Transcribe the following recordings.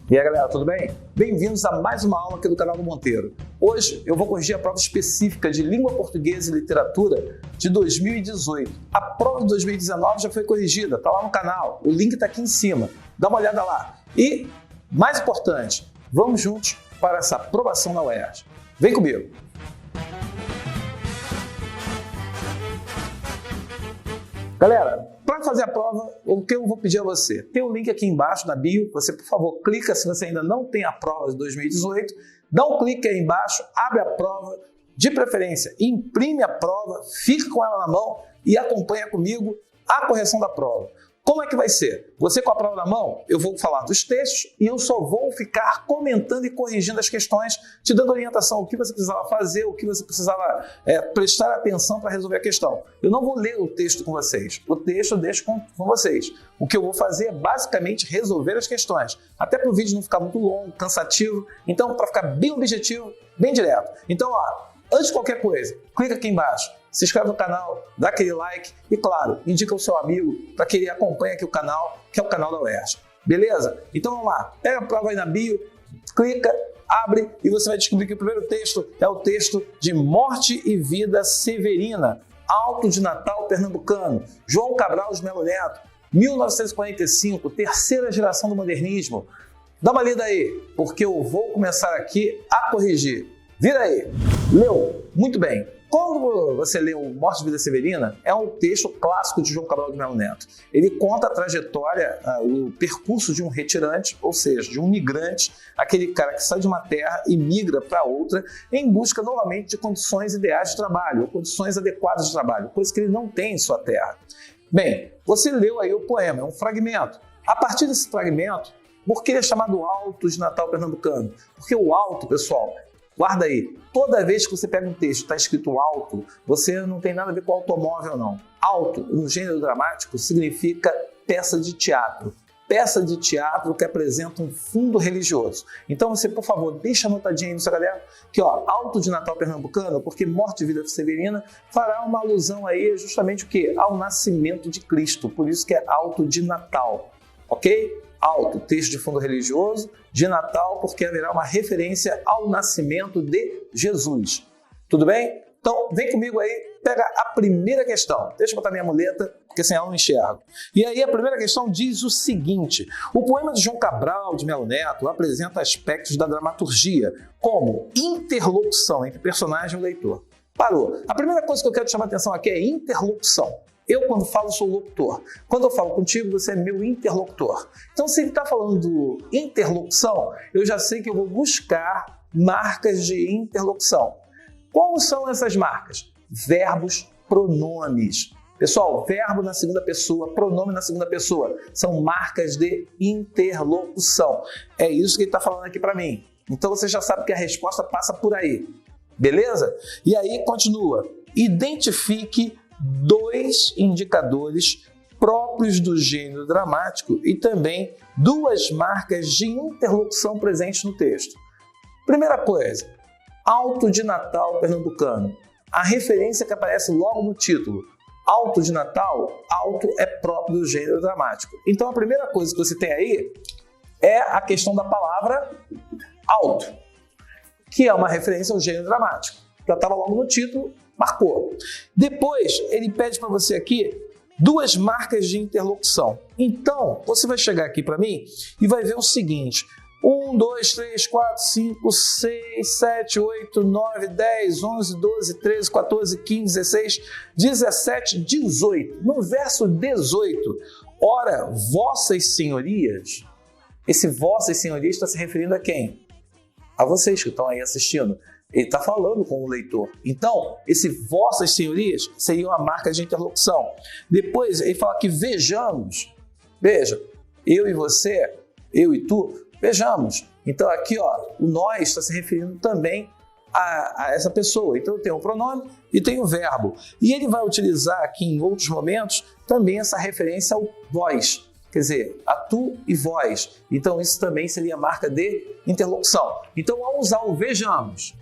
E aí galera, tudo bem? Bem-vindos a mais uma aula aqui do canal do Monteiro. Hoje eu vou corrigir a prova específica de Língua Portuguesa e Literatura de 2018. A prova de 2019 já foi corrigida, tá lá no canal, o link tá aqui em cima, dá uma olhada lá. E, mais importante, vamos juntos para essa aprovação na UERJ. Vem comigo! Galera, para fazer a prova, o que eu vou pedir a você? Tem um link aqui embaixo na bio, você por favor clica se você ainda não tem a prova de 2018, dá um clique aí embaixo, abre a prova, de preferência imprime a prova, fica com ela na mão e acompanha comigo a correção da prova. Como é que vai ser? Você com a prova na mão, eu vou falar dos textos e eu só vou ficar comentando e corrigindo as questões, te dando orientação, o que você precisava fazer, o que você precisava prestar atenção para resolver a questão. Eu não vou ler o texto com vocês, o texto eu deixo com vocês. O que eu vou fazer é basicamente resolver as questões, até para o vídeo não ficar muito longo, cansativo, então para ficar bem objetivo, bem direto. Então, antes de qualquer coisa, clica aqui embaixo, se inscreve no canal, dá aquele like e, claro, indica o seu amigo para que ele acompanhe aqui o canal, que é o canal da UERJ. Beleza? Então vamos lá, pega a prova aí na bio, clica, abre e você vai descobrir que o primeiro texto é o texto de Morte e Vida Severina, Alto de Natal Pernambucano, João Cabral de Melo Neto, 1945, terceira geração do modernismo. Dá uma lida aí, porque eu vou começar aqui a corrigir. Vira aí. Leu? Muito bem. Quando você lê o Morte e Vida Severina, é um texto clássico de João Cabral de Melo Neto. Ele conta a trajetória, o percurso de um retirante, ou seja, de um migrante, aquele cara que sai de uma terra e migra para outra em busca novamente de condições ideais de trabalho, ou condições adequadas de trabalho, coisa que ele não tem em sua terra. Bem, você leu aí o poema, é um fragmento. A partir desse fragmento, por que ele é chamado Alto de Natal Pernambucano? Porque o alto, pessoal, guarda aí, toda vez que você pega um texto e está escrito alto, você não tem nada a ver com automóvel, não. Alto, no gênero dramático, significa peça de teatro. Peça de teatro que apresenta um fundo religioso. Então você, por favor, deixa anotadinho aí no seu caderno que, Alto de Natal Pernambucano, porque Morte e Vida Severina fará uma alusão aí justamente o quê? Ao nascimento de Cristo. Por isso que é Alto de Natal, ok? Alto, texto de fundo religioso, de Natal, porque haverá uma referência ao nascimento de Jesus. Tudo bem? Então, vem comigo aí, pega a primeira questão. Deixa eu botar minha muleta, porque sem ela eu não enxergo. E aí a primeira questão diz o seguinte: o poema de João Cabral de Melo Neto apresenta aspectos da dramaturgia, como interlocução entre personagem e leitor. Parou. A primeira coisa que eu quero te chamar a atenção aqui é interlocução. Eu, quando falo, sou locutor. Quando eu falo contigo, você é meu interlocutor. Então, se ele está falando interlocução, eu já sei que eu vou buscar marcas de interlocução. Quais são essas marcas? Verbos, pronomes. Pessoal, verbo na segunda pessoa, pronome na segunda pessoa. São marcas de interlocução. É isso que ele está falando aqui para mim. Então, você já sabe que a resposta passa por aí. Beleza? E aí, continua. Identifique dois indicadores próprios do gênero dramático e também duas marcas de interlocução presentes no texto. Primeira coisa, Alto de Natal Pernambucano. A referência que aparece logo no título. Alto de Natal, alto é próprio do gênero dramático. Então a primeira coisa que você tem aí é a questão da palavra alto, que é uma referência ao gênero dramático. Já estava logo no título, marcou. Depois, ele pede para você aqui duas marcas de interlocução. Então, você vai chegar aqui para mim e vai ver o seguinte: 1, 2, 3, 4, 5, 6, 7, 8, 9, 10, 11, 12, 13, 14, 15, 16, 17, 18. No verso 18, ora, vossas senhorias. Esse vossas senhorias está se referindo a quem? A vocês que estão aí assistindo. Ele está falando com o leitor. Então, esse vossas senhorias seria uma marca de interlocução. Depois, ele fala que vejamos. Veja, eu e você, eu e tu, vejamos. Então, aqui, o nós está se referindo também a essa pessoa. Então, tem o pronome e tem o verbo. E ele vai utilizar aqui, em outros momentos, também essa referência ao vós. Quer dizer, a tu e vós. Então, isso também seria marca de interlocução. Então, ao usar o vejamos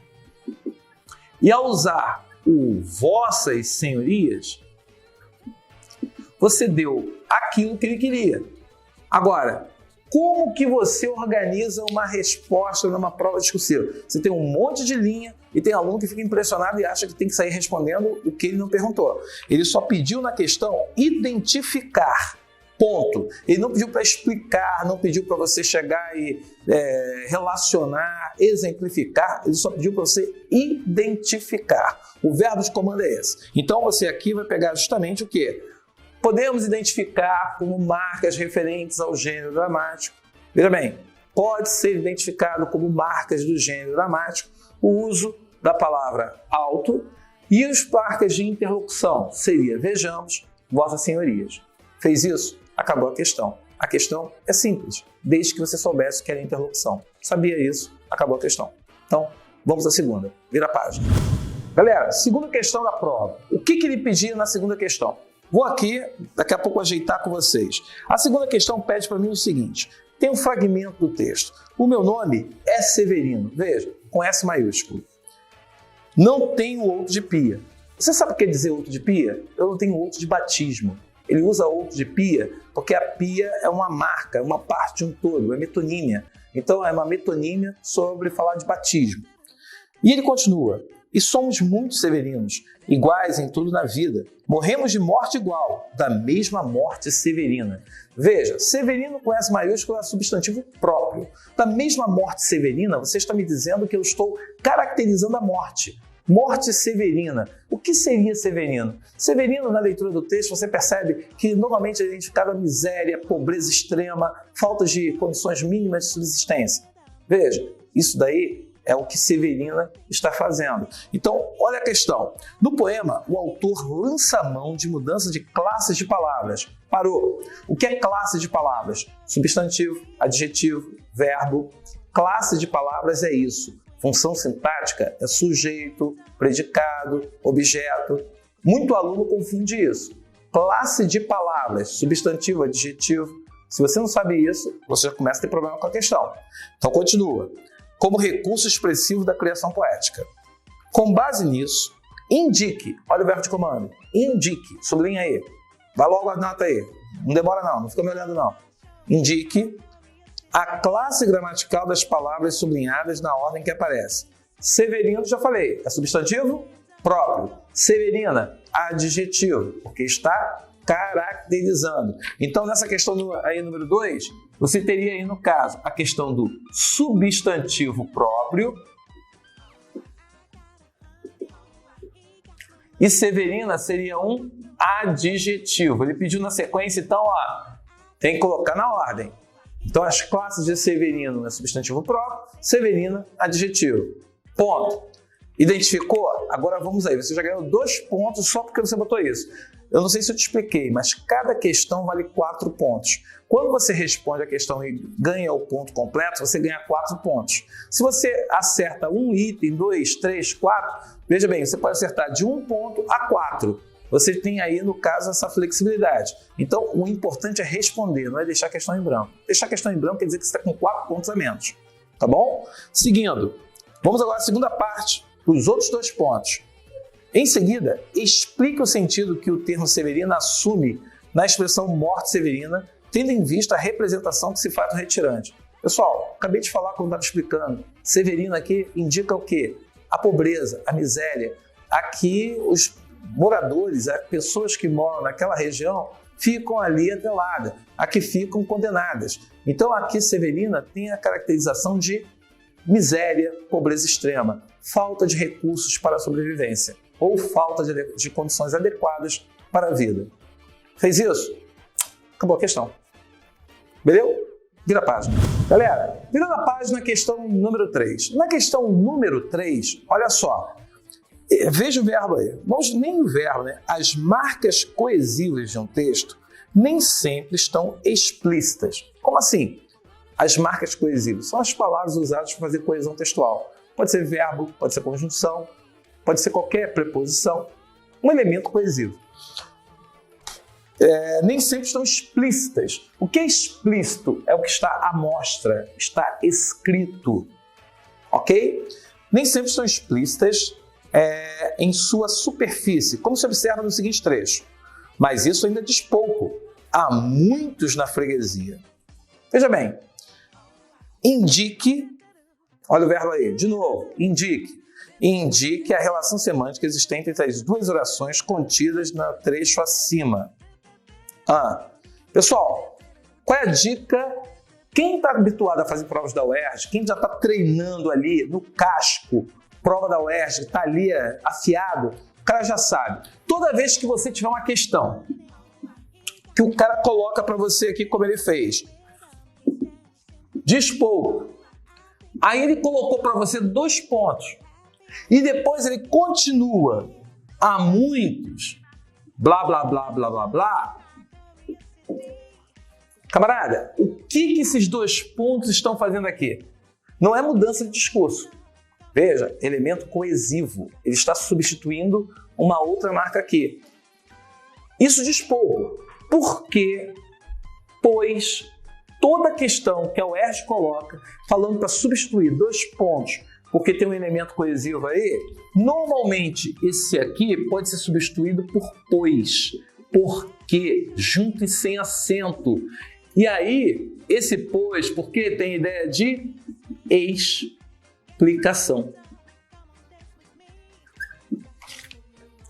e ao usar o vossas senhorias, você deu aquilo que ele queria. Agora, Como que você organiza uma resposta numa prova discursiva? Você tem um monte de linha e tem aluno que fica impressionado e acha que tem que sair respondendo o que ele não perguntou. Ele só pediu na questão identificar. Ponto. Ele não pediu para explicar, não pediu para você chegar e relacionar, exemplificar, ele só pediu para você identificar. O verbo de comando é esse. Então você aqui vai pegar justamente o quê? Podemos identificar como marcas referentes ao gênero dramático. Veja bem, pode ser identificado como marcas do gênero dramático o uso da palavra auto e as marcas de interlocução seria vejamos, vossas senhorias. Fez isso? Acabou a questão. A questão é simples, desde que você soubesse o que era interlocução. Sabia isso? Acabou a questão. Então, vamos à segunda. Vira a página. Galera, segunda questão da prova. O que ele pedia na segunda questão? Vou aqui, daqui a pouco, ajeitar com vocês. A segunda questão pede para mim o seguinte. Tem um fragmento do texto. O meu nome é Severino. Veja, com S maiúsculo. Não tenho outro de pia. Você sabe o que quer dizer outro de pia? Eu não tenho outro de batismo. Ele usa outro de pia porque a pia é uma marca, é uma parte de um todo, é metonímia. Então é uma metonímia sobre falar de batismo. E ele continua. E somos muito severinos, iguais em tudo na vida. Morremos de morte igual, da mesma morte severina. Veja, severino com S maiúsculo é substantivo próprio. Da mesma morte severina, você está me dizendo que eu estou caracterizando a morte. Morte severina. O que seria severino? Severino, na leitura do texto, você percebe que normalmente é identificado a miséria, pobreza extrema, falta de condições mínimas de subsistência. Veja, isso daí é o que Severina está fazendo. Então, olha a questão. No poema, o autor lança a mão de mudança de classes de palavras. Parou. O que é classe de palavras? Substantivo, adjetivo, verbo. Classe de palavras é isso. Função sintática é sujeito, predicado, objeto. Muito aluno confunde isso. Classe de palavras, substantivo, adjetivo. Se você não sabe isso, você já começa a ter problema com a questão. Então, continua. Como recurso expressivo da criação poética. Com base nisso, indique, olha o verbo de comando, indique, sublinha aí, vai logo a nota aí, não demora não fica me olhando não. Indique a classe gramatical das palavras sublinhadas na ordem que aparece. Severino, já falei, é substantivo próprio. Severina, adjetivo, porque está caracterizando. Então, nessa questão aí, número 2, você teria aí, no caso, a questão do substantivo próprio e Severina seria um adjetivo. Ele pediu na sequência, então, ó, tem que colocar na ordem. Então, as classes de Severino é substantivo próprio, Severina, adjetivo. Ponto. Identificou? Agora vamos aí. Você já ganhou 2 pontos só porque você botou isso. Eu não sei se eu te expliquei, mas cada questão vale 4 pontos. Quando você responde a questão e ganha o ponto completo, você ganha 4 pontos. Se você acerta um item, 2, 3, 4, veja bem, você pode acertar de 1 ponto a 4. Você tem aí, no caso, essa flexibilidade. Então, o importante é responder, não é deixar a questão em branco. Deixar a questão em branco quer dizer que você está com 4 pontos a menos. Tá bom? Seguindo, vamos agora à segunda parte, os outros 2 pontos. Em seguida, explique o sentido que o termo Severina assume na expressão morte severina, tendo em vista a representação que se faz do retirante. Pessoal, acabei de falar como estava explicando. Severina aqui indica o quê? A pobreza, a miséria. Aqui, os moradores, as pessoas que moram naquela região, ficam ali ateladas. Aqui ficam condenadas. Então, aqui Severina tem a caracterização de miséria, pobreza extrema, falta de recursos para a sobrevivência ou falta de condições adequadas para a vida. Fez isso? Acabou a questão. Beleza? Vira a página. Galera, virando a página, questão número 3. Na questão número 3, olha só. Veja o verbo aí. Vamos nem o verbo, né? As marcas coesivas de um texto nem sempre estão explícitas. Como assim? As marcas coesivas são as palavras usadas para fazer coesão textual. Pode ser verbo, pode ser conjunção, pode ser qualquer preposição. Um elemento coesivo. Nem sempre estão explícitas. O que é explícito é o que está à mostra, está escrito. Ok? Nem sempre estão explícitas em sua superfície, como se observa no seguinte trecho. Mas isso ainda diz pouco. Há muitos na freguesia. Veja bem, indique, olha o verbo aí, de novo, indique. Indique a relação semântica existente entre as duas orações contidas no trecho acima. Pessoal, qual é a dica? Quem está habituado a fazer provas da UERJ, quem já está treinando ali no casco, prova da UERJ, está ali afiado, o cara já sabe. Toda vez que você tiver uma questão que o cara coloca para você aqui como ele fez, diz pouco, aí ele colocou para você 2 pontos e depois ele continua a muitos, blá, blá, blá, blá, blá, blá. Camarada, o que esses 2 pontos estão fazendo aqui? Não é mudança de discurso. Veja, elemento coesivo. Ele está substituindo uma outra marca aqui. Isso diz pouco. Por quê? Pois toda questão que a UERJ coloca, falando para substituir 2 pontos, porque tem um elemento coesivo aí, normalmente esse aqui pode ser substituído por pois, porque, junto e sem acento. E aí, esse pois, porque tem ideia de explicação.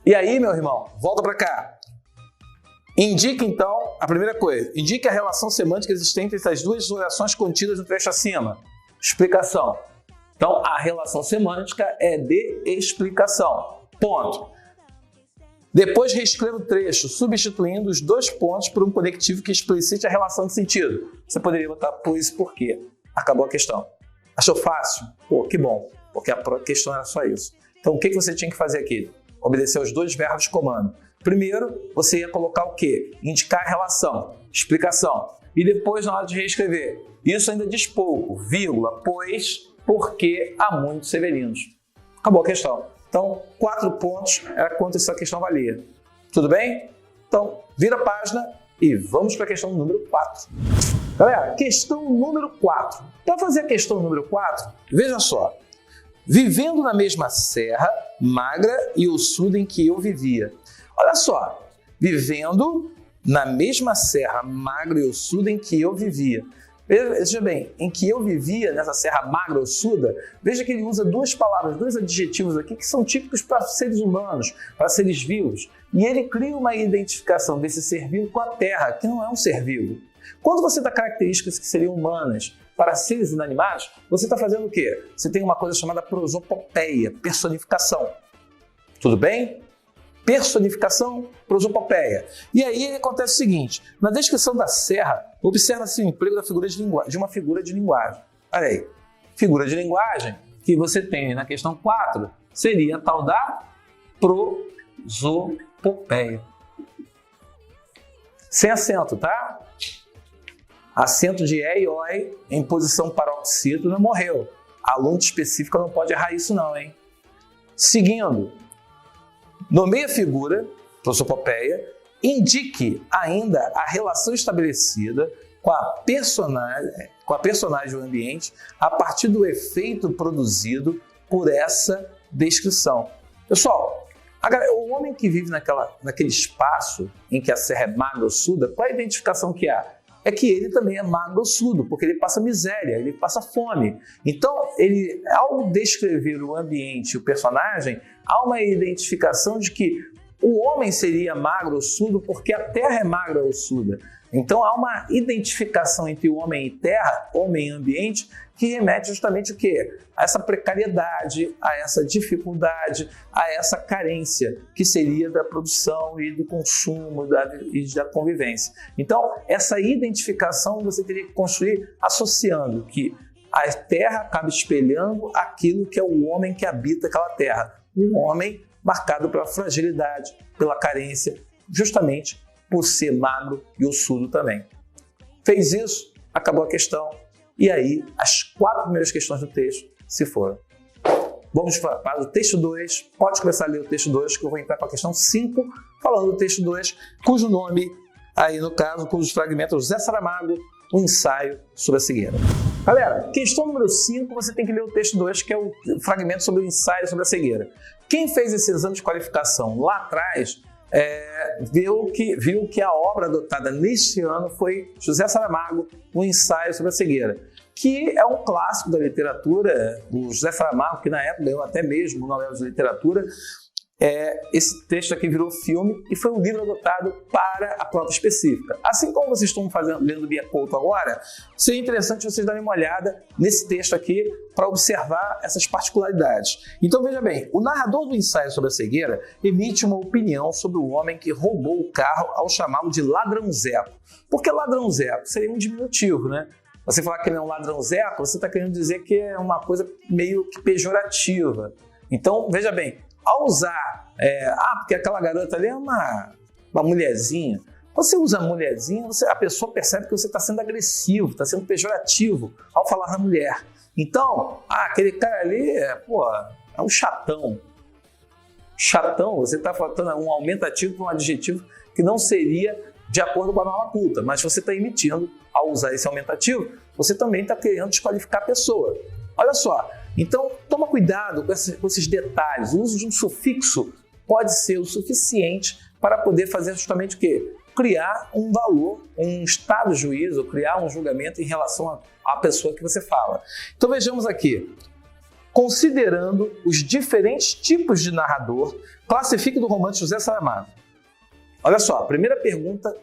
E aí, meu irmão, volta para cá. Indique, então, a primeira coisa, indique a relação semântica existente entre as duas orações contidas no trecho acima. Explicação. Então, a relação semântica é de explicação. Ponto. Depois reescreva o trecho, substituindo os 2 pontos por um conectivo que explicite a relação de sentido. Você poderia botar pois e porquê. Acabou a questão. Achou fácil? Pô, que bom, porque a questão era só isso. Então, o que você tinha que fazer aqui? Obedecer aos 2 verbos de comando. Primeiro, você ia colocar o quê? Indicar a relação, explicação. E depois, na hora de reescrever, isso ainda diz pouco, vírgula, pois, porque há muitos severinos. Acabou a questão. Então, 4 pontos era quanto essa questão valia. Tudo bem? Então, vira a página e vamos para a questão número 4. Galera, questão número 4. Para fazer a questão número 4, veja só. Vivendo na mesma serra, magra e ossuda em que eu vivia. Olha só, vivendo na mesma serra, magra e ossuda em que eu vivia. Veja bem, em que eu vivia, nessa serra magra ossuda, veja que ele usa 2 palavras, 2 adjetivos aqui que são típicos para seres humanos, para seres vivos. E ele cria uma identificação desse ser vivo com a terra, que não é um ser vivo. Quando você dá características que seriam humanas para seres inanimados, você está fazendo o quê? Você tem uma coisa chamada prosopopeia, personificação. Tudo bem? Personificação, prosopopeia. E aí acontece o seguinte, na descrição da serra, observa-se o emprego de uma figura de linguagem. Olha aí, figura de linguagem que você tem na questão 4 seria a tal da prosopopeia. Sem acento, tá? Acento de e e oi em posição paroxítona morreu. Aluno específico não pode errar isso não, hein? Seguindo. Nomeie a figura, prosopopeia, indique ainda a relação estabelecida com a personagem do ambiente a partir do efeito produzido por essa descrição. Pessoal, o homem que vive naquele espaço em que a serra é magra ossuda, qual é a identificação que há? É que ele também é magro ossudo, porque ele passa miséria, ele passa fome. Então, ao descrever o ambiente, o personagem, há uma identificação de que o homem seria magro ossudo porque a terra é magra ossuda. Então, há uma identificação entre o homem e terra, homem e ambiente, que remete justamente o quê? A essa precariedade, a essa dificuldade, a essa carência que seria da produção e do consumo e da convivência. Então, essa identificação você teria que construir associando que a terra acaba espelhando aquilo que é o homem que habita aquela terra. Um homem marcado pela fragilidade, pela carência, justamente por ser magro e ossudo também. Fez isso, acabou a questão, e aí as 4 primeiras questões do texto se foram. Vamos para o texto 2, pode começar a ler o texto 2, que eu vou entrar para a questão 5, falando do texto 2, cujo nome, aí no caso, cujos fragmentos, José Saramago, um ensaio sobre a cegueira. Galera, questão número 5, você tem que ler o texto 2, que é o fragmento sobre o ensaio sobre a cegueira. Quem fez esse exame de qualificação lá atrás viu que a obra adotada neste ano foi José Saramago, O Ensaio sobre a Cegueira, que é um clássico da literatura. O José Saramago, que na época ganhou até mesmo o Nobel de Literatura, esse texto aqui virou filme e foi um livro adotado para a prova específica. Assim como vocês estão lendo Bia Couto agora, seria interessante vocês darem uma olhada nesse texto aqui para observar essas particularidades. Então veja bem, o narrador do Ensaio sobre a Cegueira emite uma opinião sobre o homem que roubou o carro ao chamá-lo de ladrãozeco. Por que ladrãozeco? Seria um diminutivo, né? Você falar que ele é um ladrãozeco, você está querendo dizer que é uma coisa meio que pejorativa. Então, veja bem, ao usar, porque aquela garota ali é uma mulherzinha. Você usa mulherzinha, a pessoa percebe que você está sendo agressivo, está sendo pejorativo ao falar na mulher. Então, aquele cara ali, é um chatão. Chatão, você está faltando um aumentativo para um adjetivo que não seria de acordo com a norma culta, mas você está emitindo, ao usar esse aumentativo, você também está querendo desqualificar a pessoa. Olha só, então toma cuidado com esses detalhes. O uso de um sufixo pode ser o suficiente para poder fazer justamente o quê? Criar um valor, um estado de juízo, criar um julgamento em relação à pessoa que você fala. Então vejamos aqui. Considerando os diferentes tipos de narrador, classifique do romance José Saramago. Olha só, a primeira pergunta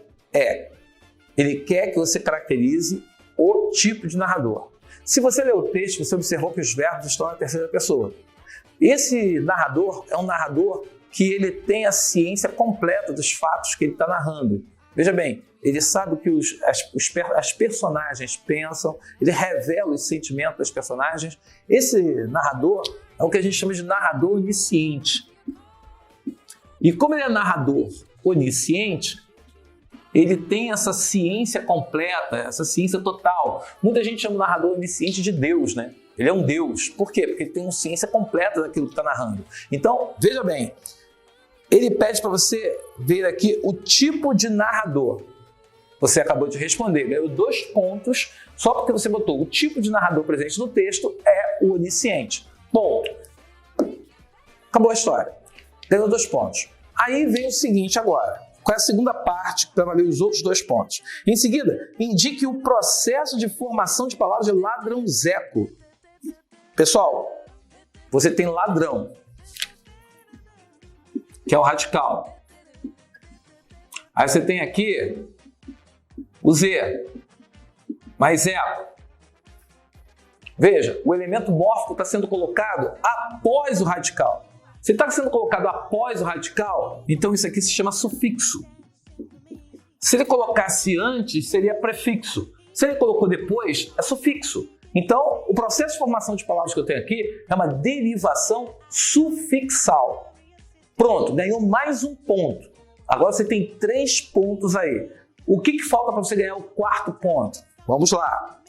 ele quer que você caracterize o tipo de narrador. Se você ler o texto, você observou que os verbos estão na terceira pessoa. Esse narrador é um narrador que ele tem a ciência completa dos fatos que ele está narrando. Veja bem, ele sabe o que as personagens pensam, ele revela os sentimentos das personagens. Esse narrador é o que a gente chama de narrador onisciente. E como ele é narrador onisciente, ele tem essa ciência completa, essa ciência total. Muita gente chama o narrador onisciente de Deus, né? Ele é um Deus. Por quê? Porque ele tem uma ciência completa daquilo que está narrando. Então, veja bem, ele pede para você ver aqui o tipo de narrador. Você acabou de responder, ganhou 2 pontos, só porque você botou o tipo de narrador presente no texto é o onisciente. Bom, acabou a história. Ganhou 2 pontos. Aí vem o seguinte agora. Qual é a segunda parte para valer os outros 2 pontos? Em seguida, indique o processo de formação de palavras de ladrãozeco. Pessoal, você tem ladrão, que é o radical. Aí você tem aqui o Z, mais eco. Veja, o elemento mórfico está sendo colocado após o radical. Se está sendo colocado após o radical, então isso aqui se chama sufixo. Se ele colocasse antes, seria prefixo. Se ele colocou depois, é sufixo. Então, o processo de formação de palavras que eu tenho aqui é uma derivação sufixal. Pronto, ganhou mais 1 ponto. Agora você tem 3 pontos aí. O que falta para você ganhar o 4º ponto? Vamos lá.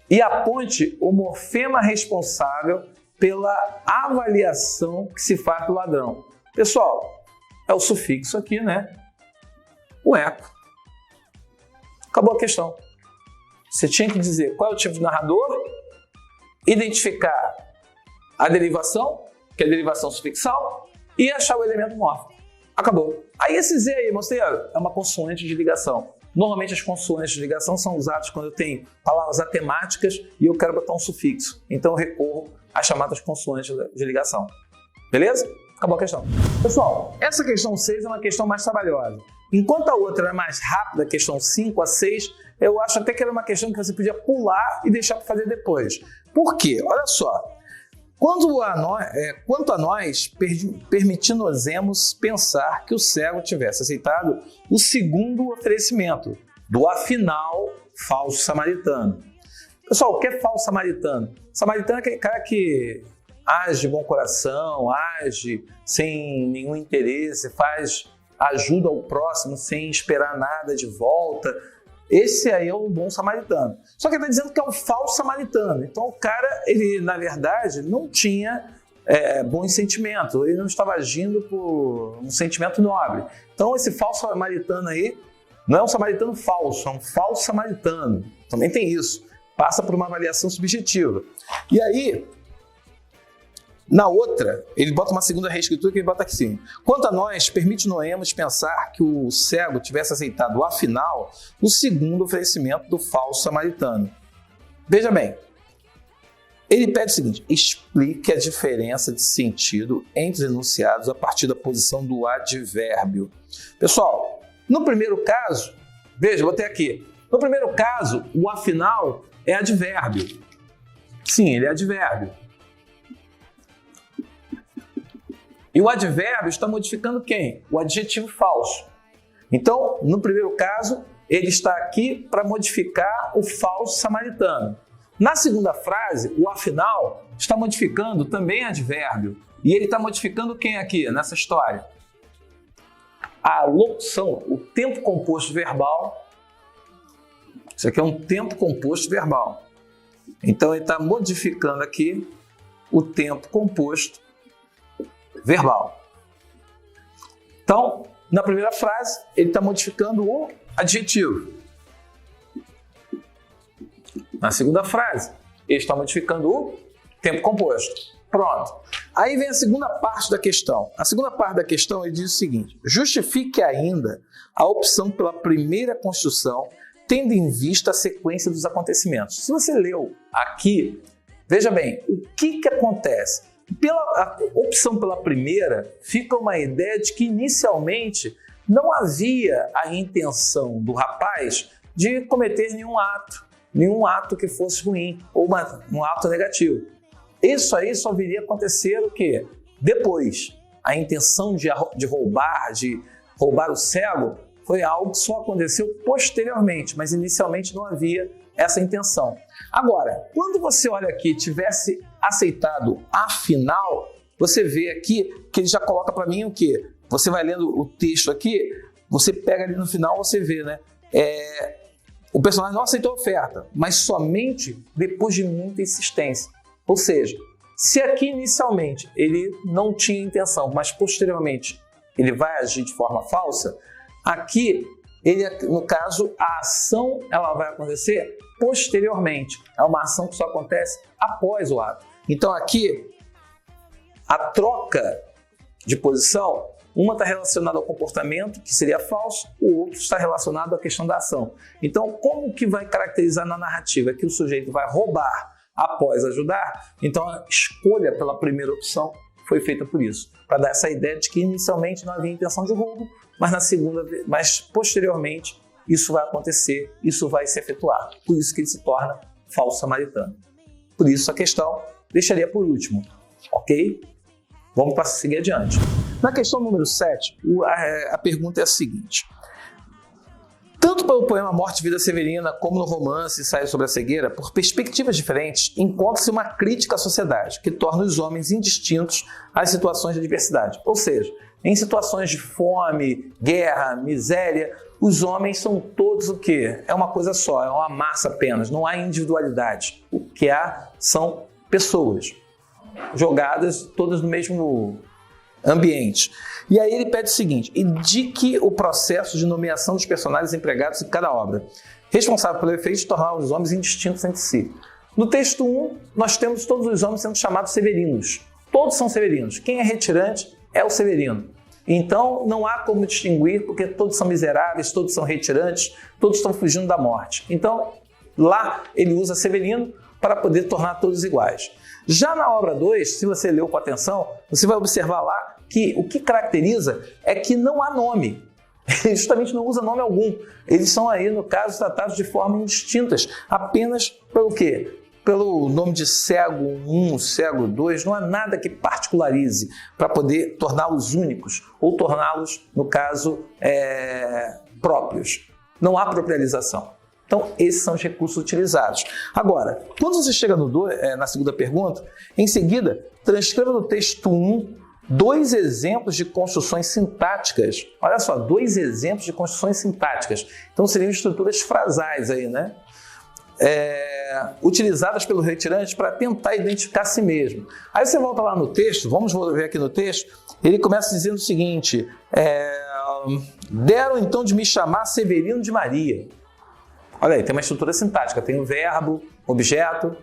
E aponte o morfema responsável pela avaliação que se faz do ladrão. Pessoal, é o sufixo aqui, né? O eco. Acabou a questão. Você tinha que dizer qual é o tipo de narrador, identificar a derivação, que é a derivação sufixal, e achar o elemento mórfico. Acabou. Aí esse Z aí, mostrei, é uma consoante de ligação. Normalmente as consoantes de ligação são usadas quando eu tenho palavras atemáticas e eu quero botar um sufixo. Então eu recorro às chamadas consoantes de ligação. Beleza? Acabou a questão. Pessoal, essa questão 6 é uma questão mais trabalhosa. Enquanto a outra era mais rápida, a questão 5 a 6, eu acho até que era uma questão que você podia pular e deixar para fazer depois. Por quê? Olha só. Quanto a nós, permiti-nos pensar que o cego tivesse aceitado o segundo oferecimento, do afinal falso samaritano. Pessoal, o que é falso samaritano? Samaritano é aquele cara que age de bom coração, age sem nenhum interesse, ajuda ao próximo sem esperar nada de volta. Esse aí é o bom samaritano. Só que ele está dizendo que é um falso samaritano. Então o cara, ele na verdade não tinha bons sentimentos. Ele não estava agindo por um sentimento nobre. Então esse falso samaritano aí não é um samaritano falso, é um falso samaritano. Também tem isso. Passa por uma avaliação subjetiva. E aí, Na outra, ele bota uma segunda reescritura que ele bota aqui assim. Quanto a nós, permite-nos pensar que o cego tivesse aceitado, afinal, o segundo oferecimento do falso samaritano. Veja bem, ele pede o seguinte: explique a diferença de sentido entre os enunciados a partir da posição do advérbio. Pessoal, no primeiro caso, veja, botei aqui. No primeiro caso, o afinal é advérbio. Sim, ele é advérbio. E o advérbio está modificando quem? O adjetivo falso. Então, no primeiro caso, ele está aqui para modificar o falso samaritano. Na segunda frase, o afinal está modificando também advérbio. E ele está modificando quem aqui nessa história? A locução, o tempo composto verbal. Isso aqui é um tempo composto verbal. Então, ele está modificando aqui o tempo composto verbal. Então, na primeira frase, ele está modificando o adjetivo. Na segunda frase, ele está modificando o tempo composto. Pronto. Aí vem a segunda parte da questão. A segunda parte da questão ele diz o seguinte: justifique ainda a opção pela primeira construção, tendo em vista a sequência dos acontecimentos. Se você leu aqui, veja bem, o que acontece? Pela opção pela primeira, fica uma ideia de que inicialmente não havia a intenção do rapaz de cometer nenhum ato que fosse ruim ou um ato negativo. Isso aí só viria a acontecer o quê? Depois. A intenção de roubar o cego foi algo que só aconteceu posteriormente, mas inicialmente não havia essa intenção. Agora, quando você olha aqui, tivesse aceitado afinal, você vê aqui que ele já coloca para mim o quê? Você vai lendo o texto aqui, você pega ali no final, você vê, né? O personagem não aceitou a oferta, mas somente depois de muita insistência. Ou seja, se aqui inicialmente ele não tinha intenção, mas posteriormente ele vai agir de forma falsa, aqui, no caso, a ação ela vai acontecer posteriormente. É uma ação que só acontece após o ato. Então aqui, a troca de posição, uma está relacionada ao comportamento, que seria falso, o outro está relacionado à questão da ação. Então, como que vai caracterizar na narrativa que o sujeito vai roubar após ajudar? Então, a escolha pela primeira opção foi feita por isso, para dar essa ideia de que inicialmente não havia intenção de roubo, mas posteriormente isso vai acontecer, isso vai se efetuar. Por isso que ele se torna falso samaritano. Por isso a questão deixaria por último, ok? Vamos seguir adiante. Na questão número 7, a pergunta é a seguinte: tanto para o poema Morte e Vida Severina, como no romance Ensaio sobre a Cegueira, por perspectivas diferentes, encontra-se uma crítica à sociedade, que torna os homens indistintos às situações de adversidade. Ou seja, em situações de fome, guerra, miséria, os homens são todos o quê? É uma coisa só, é uma massa apenas, não há individualidade. O que há são pessoas jogadas todas no mesmo ambiente. E aí ele pede o seguinte: indique o processo de nomeação dos personagens empregados em cada obra, responsável pelo efeito de tornar os homens indistintos entre si. No texto 1, nós temos todos os homens sendo chamados severinos. Todos são severinos. Quem é retirante é o severino. Então, não há como distinguir, porque todos são miseráveis, todos são retirantes, todos estão fugindo da morte. Então, lá ele usa severino para poder tornar todos iguais. Já na obra 2, se você leu com atenção, você vai observar lá que o que caracteriza é que não há nome. Ele justamente não usa nome algum. Eles são aí, no caso, tratados de forma indistintas, apenas pelo quê? Pelo nome de cego 1, cego 2, não há nada que particularize para poder torná-los únicos ou torná-los, no caso, próprios. Não há proprialização. Então, esses são os recursos utilizados. Agora, quando você chega na segunda pergunta, em seguida, transcreva no texto 1 dois exemplos de construções sintáticas. Olha só, 2 exemplos de construções sintáticas. Então, seriam estruturas frasais aí, né? Utilizadas pelo retirante para tentar identificar a si mesmo. Aí você volta lá no texto, vamos ver aqui no texto, ele começa dizendo o seguinte: deram então de me chamar Severino de Maria. Olha aí, tem uma estrutura sintática, tem o verbo, objeto,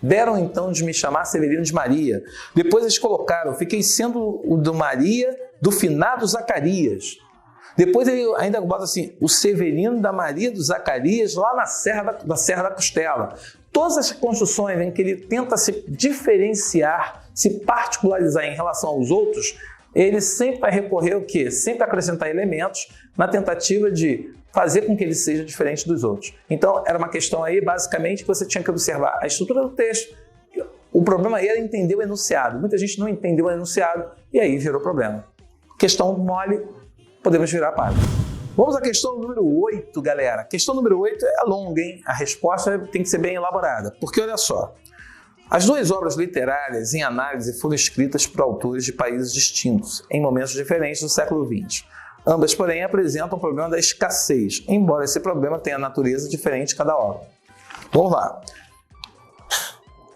Deram então de me chamar Severino de Maria. Depois eles colocaram, fiquei sendo o do Maria do finado Zacarias. Depois ele ainda bota assim, o Severino da Maria do Zacarias lá na Serra da Costela. Todas as construções em que ele tenta se diferenciar, se particularizar em relação aos outros, ele sempre vai recorrer ao quê? Sempre acrescentar elementos na tentativa de fazer com que ele seja diferente dos outros. Então, era uma questão aí, basicamente, que você tinha que observar a estrutura do texto. O problema aí era entender o enunciado. Muita gente não entendeu o enunciado e aí gerou problema. Questão mole, podemos virar a página. Vamos à questão número 8, galera. A questão número 8 é longa, hein? A resposta tem que ser bem elaborada, porque olha só. As duas obras literárias em análise foram escritas por autores de países distintos, em momentos diferentes do século XX. Ambas, porém, apresentam o problema da escassez, embora esse problema tenha natureza diferente de cada obra. Vamos lá.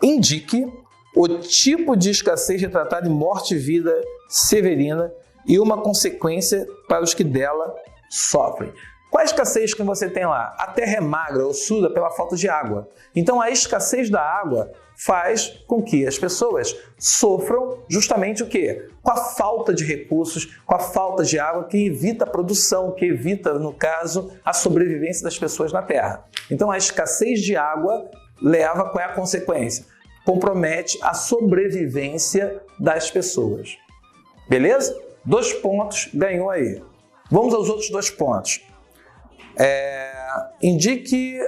Indique o tipo de escassez retratada em Morte e Vida Severina e uma consequência para os que dela sofrem. Qual a escassez que você tem lá? A terra é magra, ossuda pela falta de água. Então, a escassez da água faz com que as pessoas sofram justamente o quê? Com a falta de recursos, com a falta de água, que evita a produção, que evita, no caso, a sobrevivência das pessoas na Terra. Então, a escassez de água leva, qual é a consequência? Compromete a sobrevivência das pessoas. Beleza? 2 pontos, ganhou aí. Vamos aos outros 2 pontos. Indique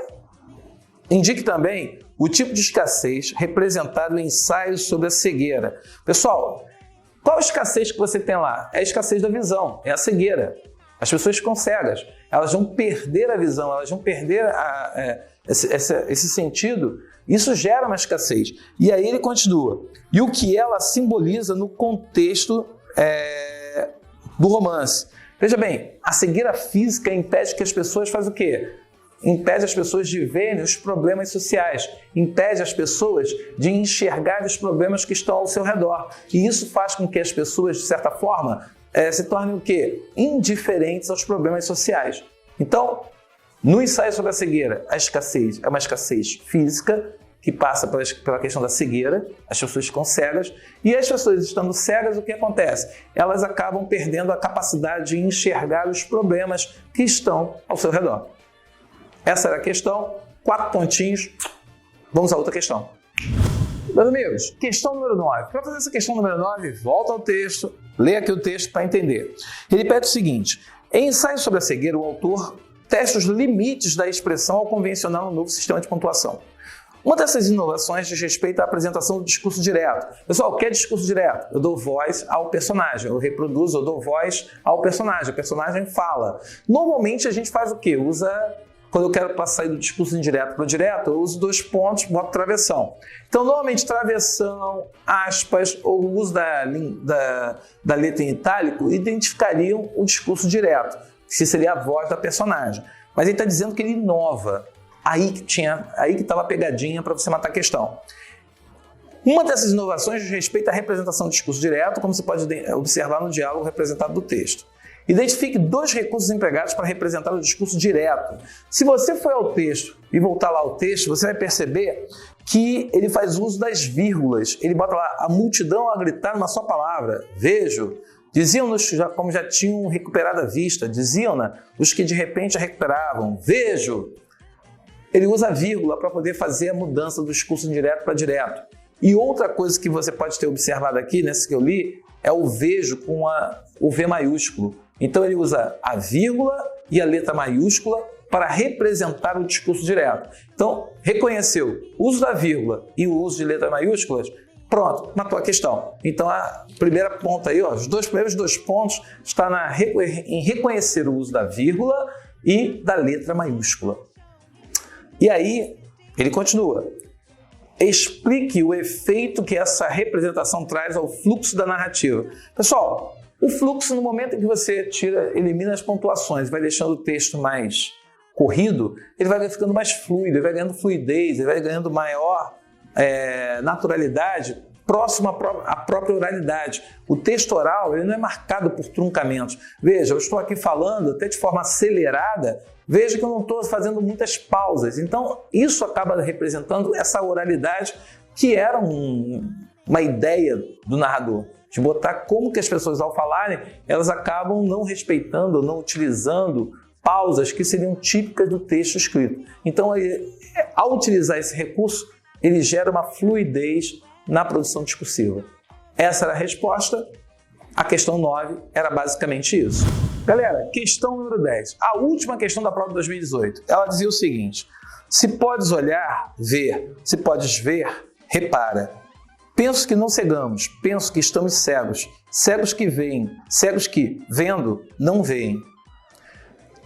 também o tipo de escassez representado em ensaios sobre a cegueira. Pessoal, qual a escassez que você tem lá? É a escassez da visão, é a cegueira. As pessoas ficam cegas, elas vão perder a visão, elas vão perder esse sentido. Isso gera uma escassez. E aí ele continua. E o que ela simboliza no contexto do romance. Veja bem, a cegueira física impede que as pessoas façam o quê? Impede as pessoas de verem os problemas sociais, impede as pessoas de enxergar os problemas que estão ao seu redor. E isso faz com que as pessoas, de certa forma, se tornem o quê? Indiferentes aos problemas sociais. Então, no ensaio sobre a cegueira, a escassez é uma escassez física, que passa pela questão da cegueira, as pessoas ficam cegas, e as pessoas estando cegas, o que acontece? Elas acabam perdendo a capacidade de enxergar os problemas que estão ao seu redor. Essa era a questão, 4 pontinhos, vamos à outra questão. Meus amigos, questão número 9. Para fazer essa questão número 9, volta ao texto, lê aqui o texto para entender. Ele pede o seguinte, em ensaio sobre a cegueira, o autor testa os limites da expressão ao convencionar um novo sistema de pontuação. Uma dessas inovações diz respeito à apresentação do discurso direto. Pessoal, o que é discurso direto? Eu dou voz ao personagem, eu reproduzo, eu dou voz ao personagem, o personagem fala. Normalmente a gente faz o quê? Quando eu quero sair do discurso indireto para o direto, eu uso 2 pontos, boto travessão. Então, normalmente, travessão, aspas ou o uso da letra em itálico identificariam o discurso direto, que seria a voz da personagem. Mas ele está dizendo que ele inova. Aí que estava a pegadinha para você matar a questão. Uma dessas inovações diz respeito à representação do discurso direto, como você pode observar no diálogo representado do texto. Identifique 2 recursos empregados para representar o discurso direto. Se você for ao texto e voltar lá ao texto, você vai perceber que ele faz uso das vírgulas. Ele bota lá, a multidão a gritar uma só palavra, vejo. Diziam-nos como já tinham recuperado a vista, diziam-na os que de repente a recuperavam, vejo. Ele usa a vírgula para poder fazer a mudança do discurso indireto para direto. E outra coisa que você pode ter observado aqui, nessa que eu li, é o vejo com o V maiúsculo. Então ele usa a vírgula e a letra maiúscula para representar o discurso direto. Então, reconheceu o uso da vírgula e o uso de letras maiúsculas, pronto, matou a questão. Então, a primeira ponta aí, os primeiros 2 pontos está em reconhecer o uso da vírgula e da letra maiúscula. E aí, ele continua. Explique o efeito que essa representação traz ao fluxo da narrativa. Pessoal, o fluxo, no momento em que você elimina as pontuações, vai deixando o texto mais corrido, ele vai ficando mais fluido, ele vai ganhando fluidez, ele vai ganhando maior naturalidade, próximo à própria oralidade. O texto oral ele não é marcado por truncamentos. Veja, eu estou aqui falando até de forma acelerada, veja que eu não estou fazendo muitas pausas. Então, isso acaba representando essa oralidade que era uma ideia do narrador, de botar como que as pessoas, ao falarem, elas acabam não respeitando, não utilizando pausas que seriam típicas do texto escrito. Então, ao utilizar esse recurso, ele gera uma fluidez na produção discursiva. Essa era a resposta. A questão 9 era basicamente isso. Galera, questão número 10. A última questão da prova de 2018. Ela dizia o seguinte: se podes olhar, ver. Se podes ver, repara. Penso que não cegamos. Penso que estamos cegos. Cegos que veem. Cegos que, vendo, não veem.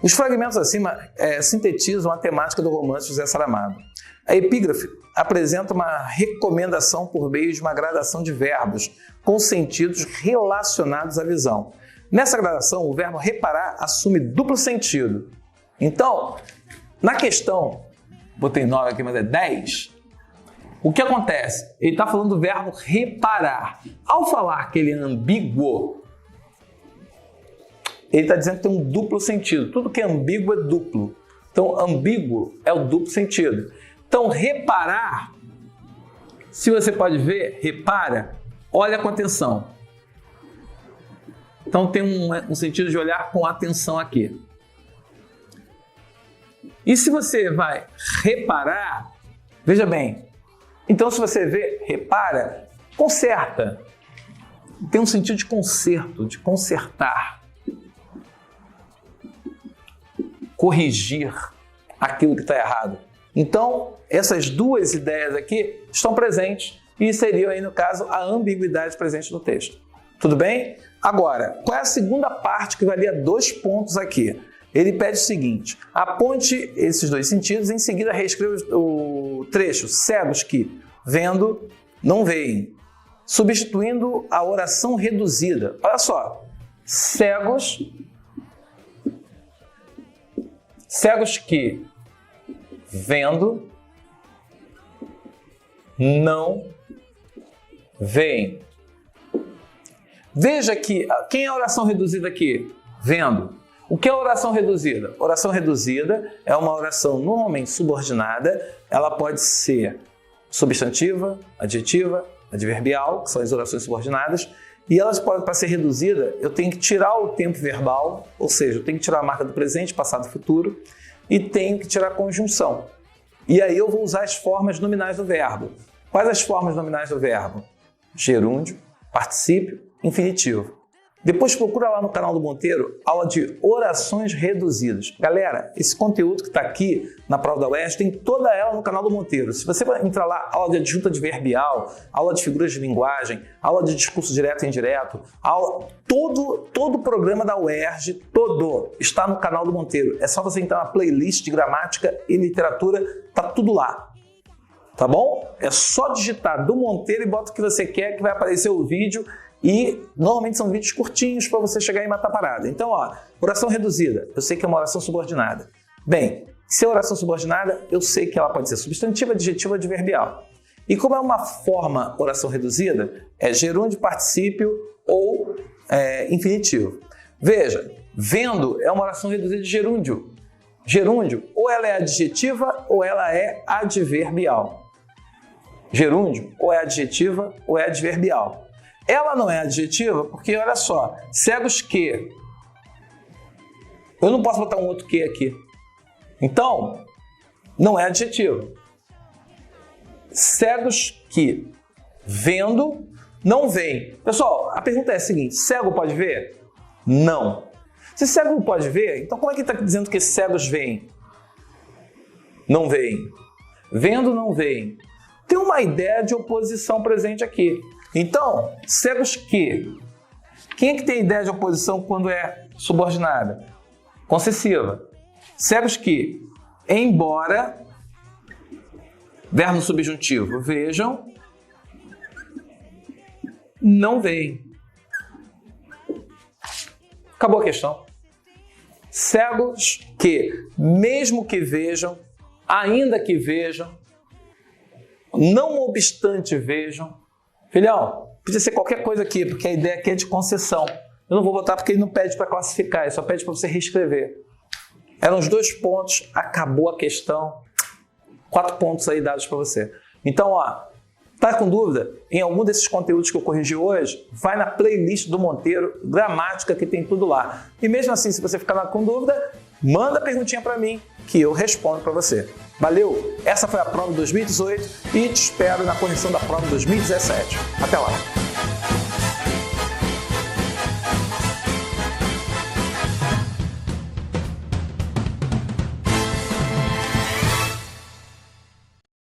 Os fragmentos acima sintetizam a temática do romance de José Saramago. A epígrafe apresenta uma recomendação por meio de uma gradação de verbos com sentidos relacionados à visão. Nessa gradação, o verbo reparar assume duplo sentido. Então, na questão, botei 9 aqui, mas é 10, o que acontece? Ele está falando do verbo reparar. Ao falar que ele é ambíguo, ele está dizendo que tem um duplo sentido. Tudo que é ambíguo é duplo. Então, ambíguo é o duplo sentido. Então, reparar, se você pode ver, repara, olha com atenção. Então, tem um sentido de olhar com atenção aqui. E se você vai reparar, veja bem, então se você vê, repara, conserta. Tem um sentido de conserto, de consertar. Corrigir aquilo que está errado. Então, essas duas ideias aqui estão presentes e seriam aí, no caso, a ambiguidade presente no texto. Tudo bem? Agora, qual é a segunda parte que valia 2 pontos aqui? Ele pede o seguinte: aponte esses 2 sentidos e em seguida reescreva o trecho cegos que, vendo, não veem, substituindo a oração reduzida. Olha só, cegos que, vendo, não veem. Veja que, quem é a oração reduzida aqui? Vendo. O que é a oração reduzida? Oração reduzida é uma oração normalmente subordinada. Ela pode ser substantiva, adjetiva, adverbial, que são as orações subordinadas. E elas podem, para ser reduzida, eu tenho que tirar o tempo verbal, ou seja, eu tenho que tirar a marca do presente, passado e futuro, e tenho que tirar a conjunção. E aí eu vou usar as formas nominais do verbo. Quais as formas nominais do verbo? Gerúndio, particípio, infinitivo. Depois procura lá no canal do Monteiro, aula de orações reduzidas. Galera, esse conteúdo que está aqui na prova da UERJ tem toda ela no canal do Monteiro. Se você entrar lá, aula de adjunta adverbial, aula de figuras de linguagem, aula de discurso direto e indireto, todo o programa da UERJ, todo, está no canal do Monteiro. É só você entrar na playlist de gramática e literatura, tá tudo lá. Tá bom? É só digitar do Monteiro e bota o que você quer que vai aparecer o vídeo. E normalmente são vídeos curtinhos para você chegar e matar a parada. Então, ó, oração reduzida, eu sei que é uma oração subordinada. Bem, se é oração subordinada, eu sei que ela pode ser substantiva, adjetiva ou adverbial. E como é uma forma oração reduzida, é gerúndio, particípio ou infinitivo. Veja, vendo é uma oração reduzida de gerúndio. Gerúndio, ou ela é adjetiva ou ela é adverbial. Gerúndio, ou é adjetiva ou é adverbial. Ela não é adjetiva porque, olha só, cegos que. Eu não posso botar um outro que aqui. Então, não é adjetivo. Cegos que, vendo, não veem. Pessoal, a pergunta é a seguinte: cego pode ver? Não. Se cego não pode ver, então como é que está dizendo que cegos veem? Não veem. Vendo, não veem. Tem uma ideia de oposição presente aqui. Então, cegos que. Quem é que tem ideia de oposição quando é subordinada? Concessiva. Cegos que, embora, verbo subjuntivo, vejam, não veem. Acabou a questão. Cegos que, mesmo que vejam, ainda que vejam, não obstante vejam. Filhão, podia ser qualquer coisa aqui, porque a ideia aqui é de concessão. Eu não vou botar porque ele não pede para classificar, ele só pede para você reescrever. Eram os 2 pontos, acabou a questão. 4 pontos aí dados para você. Então, ó, Tá com dúvida em algum desses conteúdos que eu corrigi hoje? Vai na playlist do Monteiro, gramática, que tem tudo lá. E mesmo assim, se você ficar lá com dúvida, manda a perguntinha para mim que eu respondo para você. Valeu! Essa foi a prova 2018 e te espero na correção da prova 2017. Até lá!